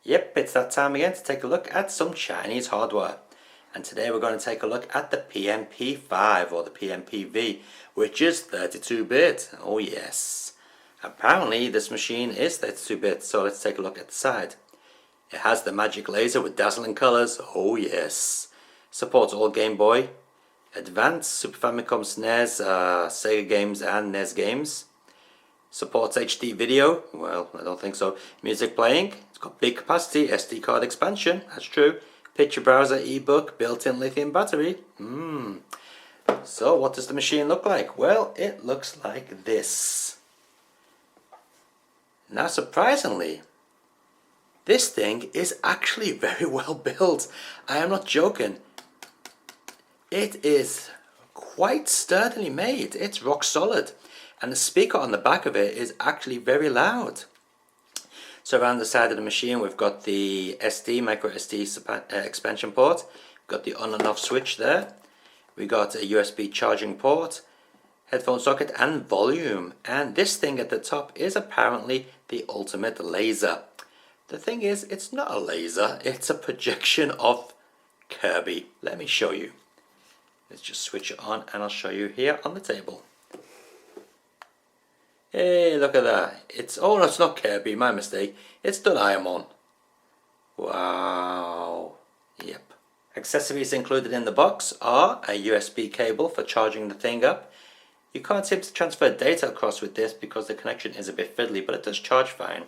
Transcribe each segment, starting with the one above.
Yep, it's that time again to take a look at some Chinese hardware. And today we're going to take a look at the PMP V or the PMP V, which is 32-bit. Oh yes. Apparently this machine is 32-bit, so let's take a look at the side. It has the magic laser with dazzling colours. Oh yes. Supports all Gameboy Advance, Super Famicom, SNES, Sega games and NES games. Supports HD video. Well, I don't think so. Music playing. It's got big capacity, SD card expansion. That's true. Picture browser, ebook, built-in lithium battery. So what does the machine look like? Well, it looks like this. Now surprisingly, this thing is actually very well built. I am not joking. It is quite sturdily made. It's rock solid. And the speaker on the back of it is actually very loud. So around the side of the machine we've got the micro SD expansion port. We've got the on and off switch there. We got a USB charging port, headphone socket and volume. And this thing at the top is apparently the ultimate laser. The thing is, it's not a laser, it's a projection of Kirby. Let me show you. Let's just switch it on and I'll show you here on the table. Hey, look at that. It's no, it's not Kirby, my mistake. It's Doraemon. Wow. Yep. Accessories included in the box are a USB cable for charging the thing up. You can't seem to transfer data across with this because the connection is a bit fiddly, but it does charge fine.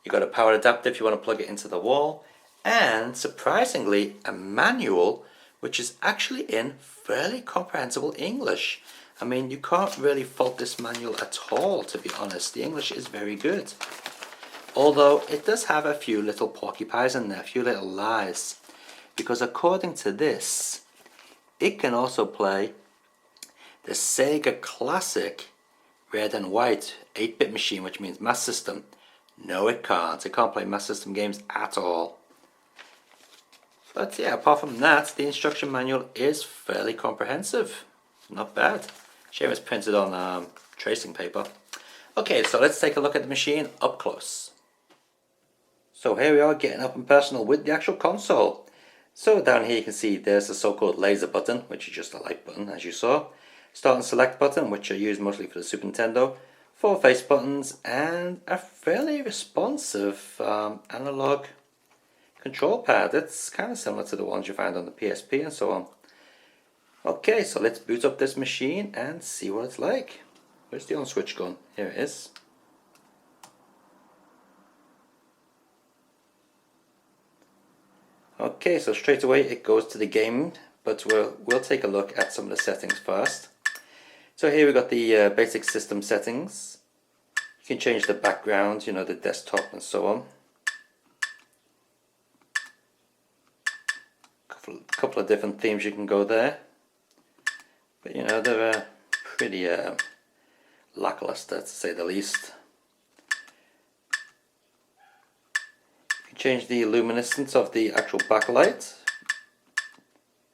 You got a power adapter if you want to plug it into the wall, and surprisingly a manual which is actually in fairly comprehensible English. I mean, you can't really fault this manual at all, to be honest. The English is very good. Although it does have a few little porcupines in there, a few little lies. Because according to this, it can also play the Sega Classic red and white 8-bit machine, which means Master System. No, it can't. It can't play Master System games at all. But yeah, apart from that, the instruction manual is fairly comprehensive. Not bad. Shame it's printed on tracing paper. Okay, so let's take a look at the machine up close. So here we are getting up and personal with the actual console. So down here you can see there's the so-called laser button, which is just a light button as you saw. Start and select button, which are used mostly for the Super Nintendo. 4 face buttons and a fairly responsive analog control pad. It's kind of similar to the ones you find on the PSP and so on. Okay, so let's boot up this machine and see what it's like. Where's the on switch gone? Here it is. Okay, so straight away it goes to the game, but we'll take a look at some of the settings first. So here we've got the basic system settings. You can change the background, you know, the desktop and so on. Couple of different themes you can go there. But you know, they're pretty lackluster to say the least. You can change the luminescence of the actual backlight. As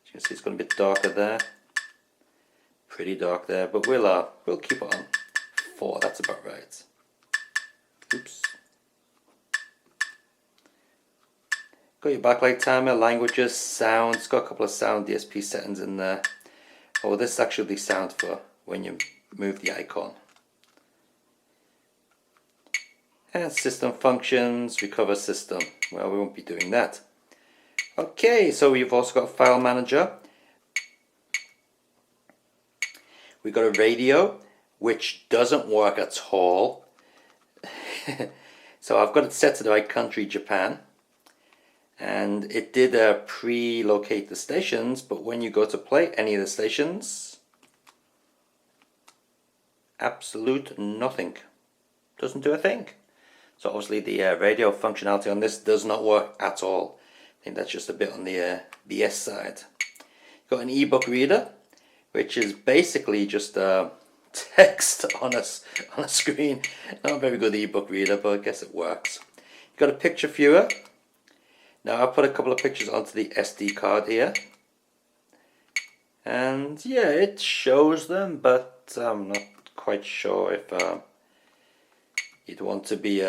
you can see, it's going to be darker there. Pretty dark there, but we'll keep it on 4. That's about right. Oops. Got your backlight timer, languages, sounds. Got a couple of sound DSP settings in there. Oh, this is actually the sound for when you move the icon. And system functions, recover system. Well, we won't be doing that. Okay, so we've also got file manager. We've got a radio, which doesn't work at all. So I've got it set to the right country, Japan. And it did pre-locate the stations, but when you go to play any of the stations, absolute nothing. Doesn't do a thing. So obviously the radio functionality on this does not work at all. I think that's just a bit on the BS side. Got an ebook reader, which is basically just text on a screen. Not a very good ebook reader, but I guess it works. You've got a picture viewer. Now I'll put a couple of pictures onto the SD card here. And yeah, it shows them, but I'm not quite sure if you'd want to be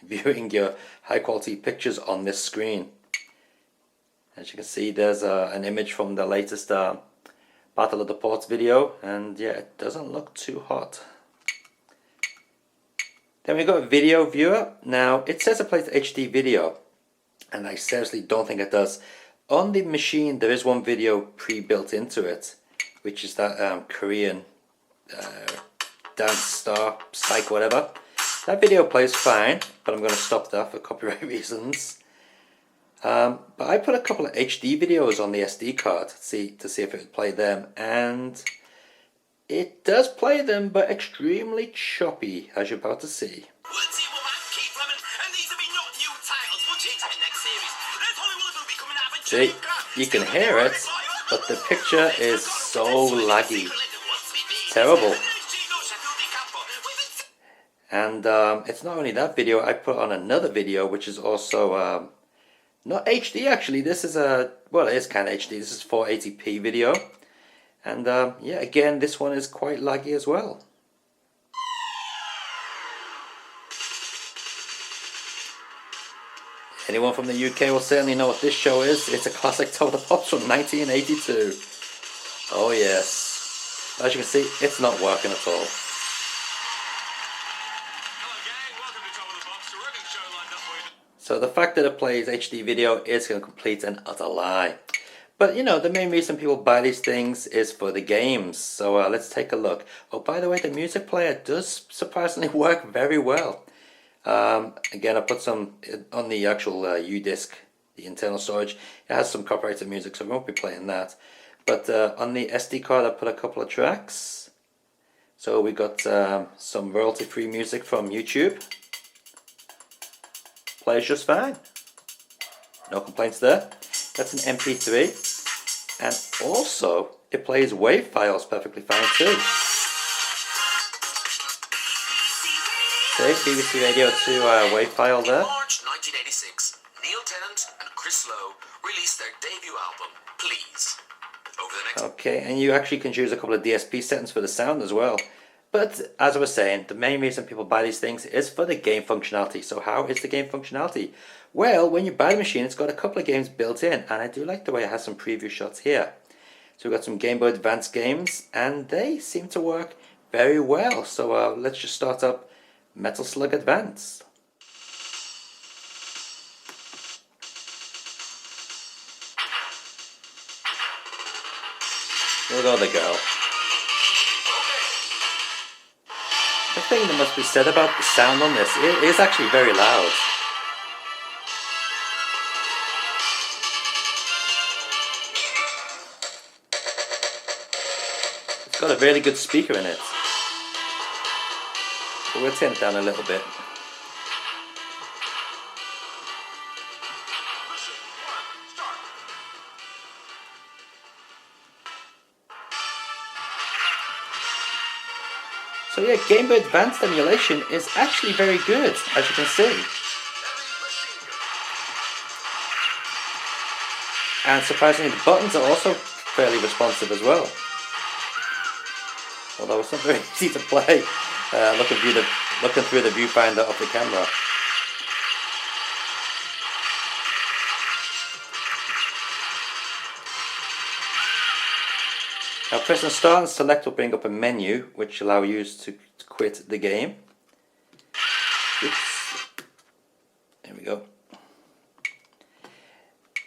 viewing your high quality pictures on this screen. As you can see, there's an image from the latest Battle of the Ports video, and yeah, it doesn't look too hot. Then we've got a video viewer. Now it says it plays HD video, and I seriously don't think it does. On the machine there is one video pre-built into it, which is that Korean dance star, psych whatever. That video plays fine, but I'm going to stop that for copyright reasons. But I put a couple of HD videos on the SD card to see if it would play them, and it does play them, but extremely choppy, as you're about to see. See, you can hear it, but the picture is so laggy. Terrible. And it's not only that video, I put on another video which is also not HD actually. This is well, it is kind of HD. This is 480p video. And yeah, again, this one is quite laggy as well. Anyone from the UK will certainly know what this show is. It's a classic Top of the Pops from 1982. Oh yes. As you can see, it's not working at all. So the fact that it plays HD video is a complete and utter lie. But you know, the main reason people buy these things is for the games. So let's take a look. Oh, by the way, the music player does surprisingly work very well. Again, I put some on the actual U-disc, the internal storage. It has some copyrighted music, so we won't be playing that. But on the SD card, I put a couple of tracks. So we got some royalty-free music from YouTube. Plays just fine. No complaints there. That's an MP3. And also, it plays WAV files perfectly fine too. See, BBC Radio 2 WAV file there. March 1986, Neil Tennant and Chris Lowe released their debut album, Please. Over the next... Okay, and you actually can choose a couple of DSP settings for the sound as well. But as I was saying, the main reason people buy these things is for the game functionality. So how is the game functionality? Well, when you buy the machine, it's got a couple of games built in, and I do like the way it has some preview shots here. So we've got some Gameboy Advance games, and they seem to work very well. So let's just start up Metal Slug Advance. Look at the girl. The thing that must be said about the sound on this, it is actually very loud. It's got a really good speaker in it. But we'll turn it down a little bit. So yeah, Gameboy Advance emulation is actually very good, as you can see. And surprisingly, the buttons are also fairly responsive as well. Although it's not very easy to play looking through the viewfinder of the camera. Now pressing start and select will bring up a menu which allow users to quit the game. Oops. There we go.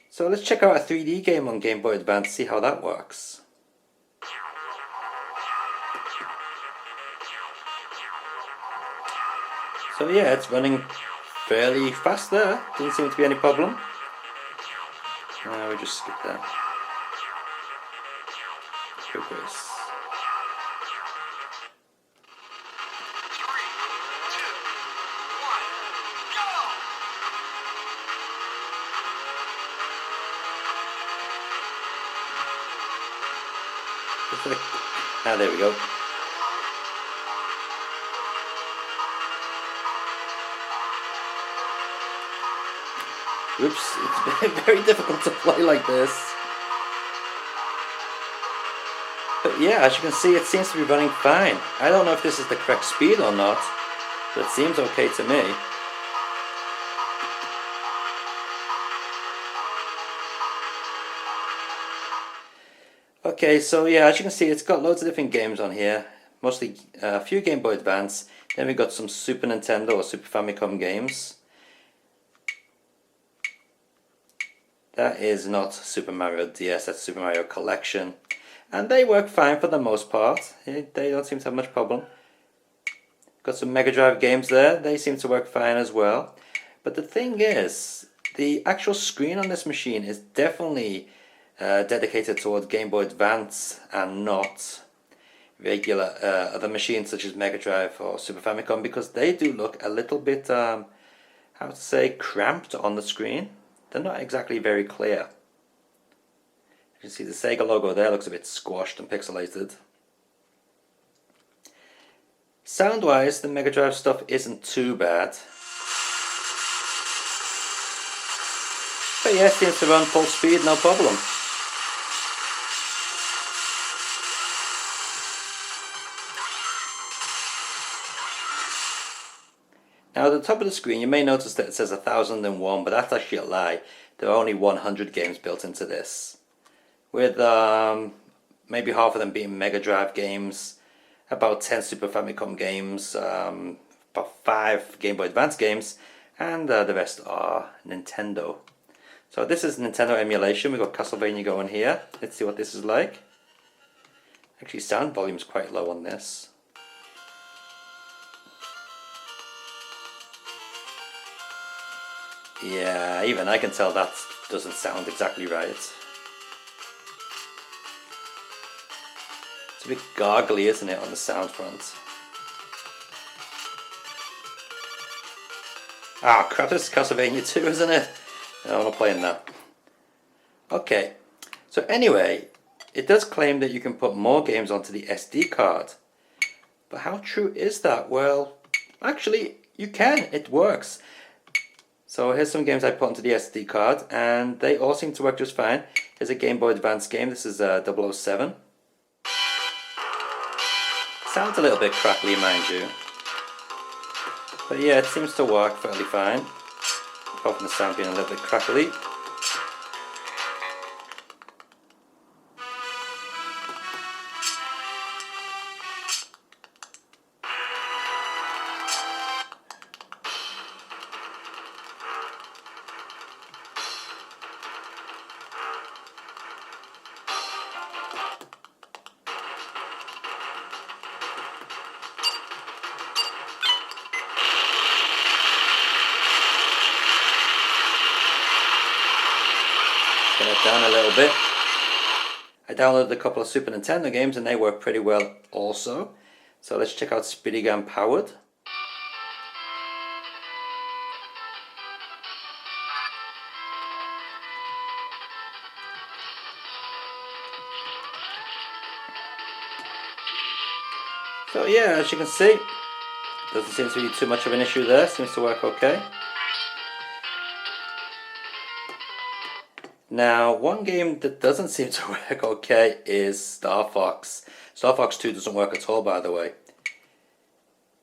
So let's check out a 3D game on Game Boy Advance, see how that works. So yeah, it's running fairly fast there, didn't seem to be any problem. We'll just skip that. Progress. There we go. Oops, it's very difficult to play like this. But yeah, as you can see, it seems to be running fine. I don't know if this is the correct speed or not, but it seems okay to me. Okay, so yeah, as you can see, it's got loads of different games on here. Mostly a few Game Boy Advance. Then we got some Super Nintendo or Super Famicom games. That is not Super Mario DS, that's Super Mario Collection. And they work fine for the most part. They don't seem to have much problem. Got some Mega Drive games there. They seem to work fine as well. But the thing is, the actual screen on this machine is definitely dedicated towards Game Boy Advance and not regular other machines such as Mega Drive or Super Famicom, because they do look a little bit, how to say, cramped on the screen. They're not exactly very clear. You can see the Sega logo there looks a bit squashed and pixelated. Sound wise, the Mega Drive stuff isn't too bad. But yeah, it seems to run full speed, no problem. Now at the top of the screen you may notice that it says 1001, but that's actually a lie. There are only 100 games built into this. With maybe half of them being Mega Drive games, about 10 Super Famicom games, about 5 Game Boy Advance games, and the rest are Nintendo. So this is Nintendo emulation. We've got Castlevania going here. Let's see what this is like. Actually, sound volume's quite low on this. Yeah, even I can tell that doesn't sound exactly right. It's a bit gargly, isn't it, on the sound front? Ah, crap, this is Castlevania 2, isn't it? No, I'm not playing that. Okay, so anyway, it does claim that you can put more games onto the SD card. But how true is that? Well, actually, you can. It works. So here's some games I put onto the SD card, and they all seem to work just fine. Here's a Game Boy Advance game. This is 007. Sounds a little bit crackly, mind you. But yeah, it seems to work fairly fine. Apart from the sound being a little bit crackly. Turn it down a little bit. I downloaded a couple of Super Nintendo games and they work pretty well also. So let's check out Speedy Gun Powered. So yeah, as you can see, doesn't seem to be too much of an issue there. Seems to work okay. Now, one game that doesn't seem to work okay is Star Fox. Star Fox 2 doesn't work at all, by the way.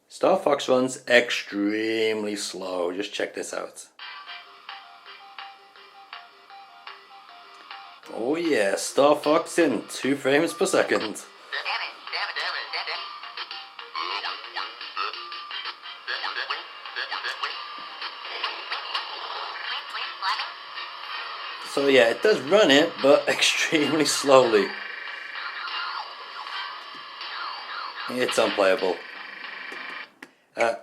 Star Fox runs extremely slow. Just check this out. Oh yeah, Star Fox in 2 frames per second. So yeah, it does run it, but extremely slowly. It's unplayable.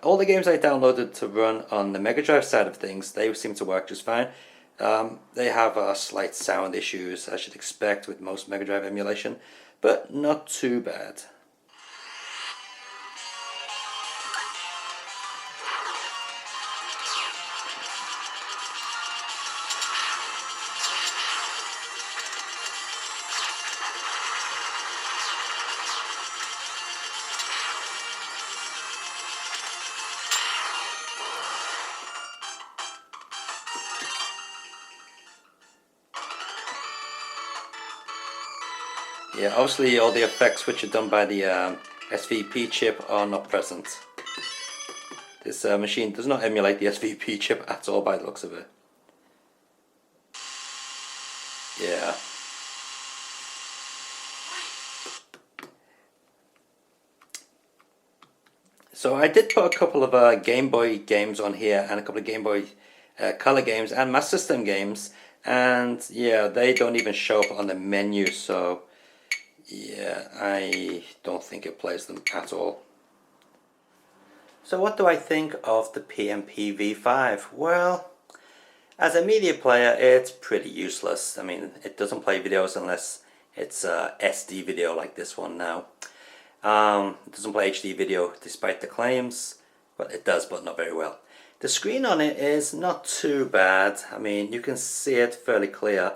All the games I downloaded to run on the Mega Drive side of things, they seem to work just fine. They have slight sound issues, as you'd expect with most Mega Drive emulation, but not too bad. Yeah, obviously all the effects which are done by the SVP chip are not present. This machine does not emulate the SVP chip at all by the looks of it. Yeah. So I did put a couple of Game Boy games on here and a couple of Game Boy Color games and Master System games, and yeah, they don't even show up on the menu, so yeah, I don't think it plays them at all. So what do I think of the PMP V5? Well, as a media player, it's pretty useless. I mean, it doesn't play videos unless it's a SD video like this one now. It doesn't play HD video despite the claims. Well, it does, but not very well. The screen on it is not too bad. I mean, you can see it fairly clear.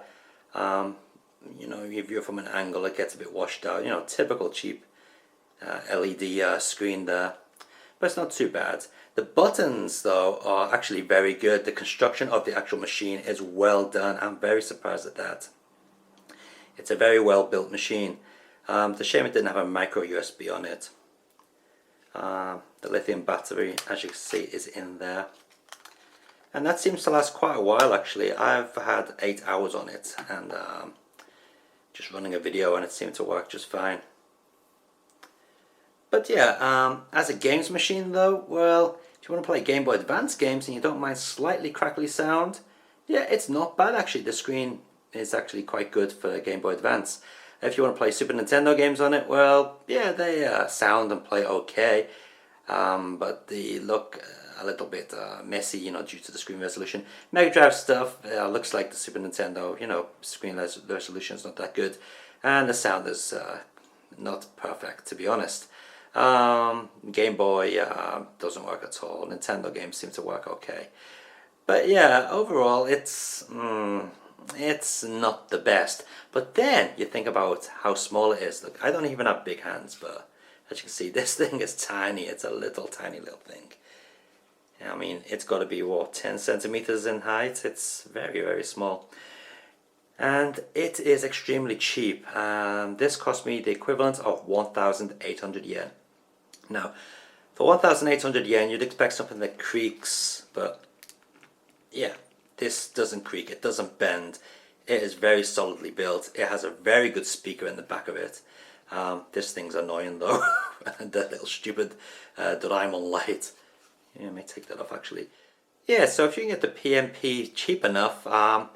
You know, if you're from an angle, it gets a bit washed out. You know, typical cheap LED screen there. But it's not too bad. The buttons, though, are actually very good. The construction of the actual machine is well done. I'm very surprised at that. It's a very well built machine. It's a shame it didn't have a micro USB on it. The lithium battery, as you can see, is in there. And that seems to last quite a while actually. I've had 8 hours on it and just running a video, and it seemed to work just fine. But yeah, as a games machine though, well, if you want to play Game Boy Advance games and you don't mind slightly crackly sound, yeah, it's not bad actually. The screen is actually quite good for Game Boy Advance. If you want to play Super Nintendo games on it, well, yeah, they sound and play okay, but they look a little bit messy, you know, due to the screen resolution. Mega Drive stuff looks like the Super Nintendo, you know, screen resolution is not that good, and the sound is not perfect, to be honest. Game Boy doesn't work at all. Nintendo games seem to work okay, but yeah, overall it's not the best. But then you think about how small it is. Look, I don't even have big hands, but as you can see, this thing is tiny. It's a little tiny little thing. I mean, it's got to be what, 10 centimeters in height. It's very, very small. And it is extremely cheap. This cost me the equivalent of 1,800 yen. Now, for 1,800 yen, you'd expect something that creaks, but yeah, this doesn't creak, it doesn't bend. It is very solidly built. It has a very good speaker in the back of it. This thing's annoying though. That little stupid Doraemon light. Yeah, I may take that off actually. Yeah, so if you can get the PMP cheap enough, I'd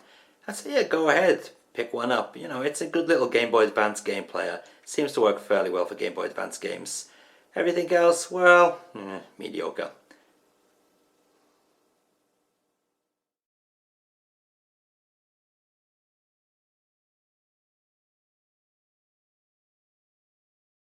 say yeah, go ahead, pick one up. You know, it's a good little Game Boy Advance game player. Seems to work fairly well for Game Boy Advance games. Everything else, well, mediocre.